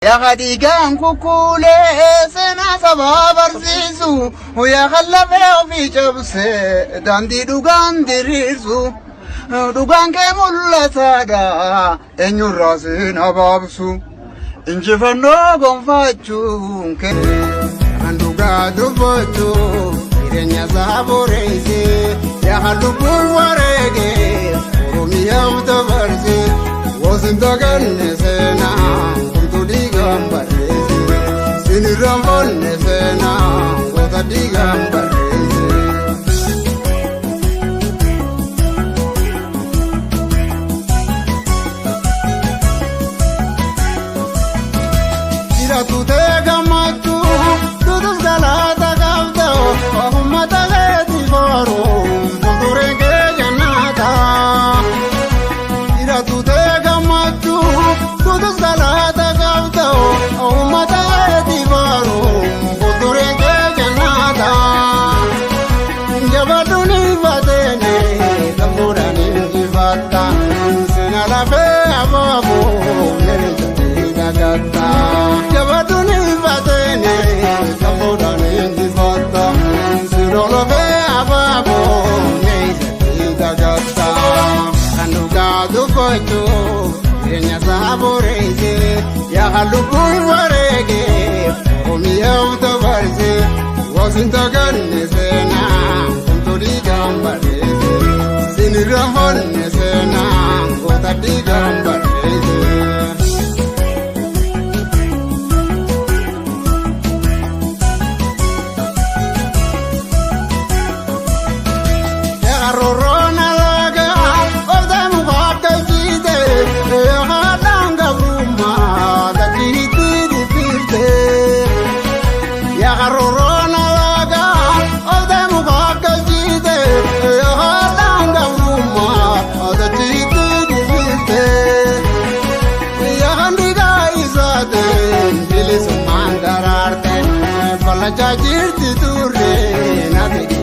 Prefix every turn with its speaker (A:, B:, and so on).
A: يا خديجان كوكولي سنا سبابر سيسو ويا خلفه في جبس داندي دوغان دريسو دوغان كمولا سادا انيو راسين ابابسو انجي فنو غنفاچو كندوغا دوفوچو يرنيا سابوريسي يا خلو بوريغي روميا وتبرسي وسنتغن سنا Sinirambol nesena, kota digambar. Ira tu te gamatu, tu dus galata gavdo, ahumata leti boro, mundurenge janata. Ira tu te gamatu, tu dus galata gavdo, ahumata ya halu warege omiya utabarze wasintagan nesena kunturi gambare sinirahon nesena kotati gambare Jajirti turre na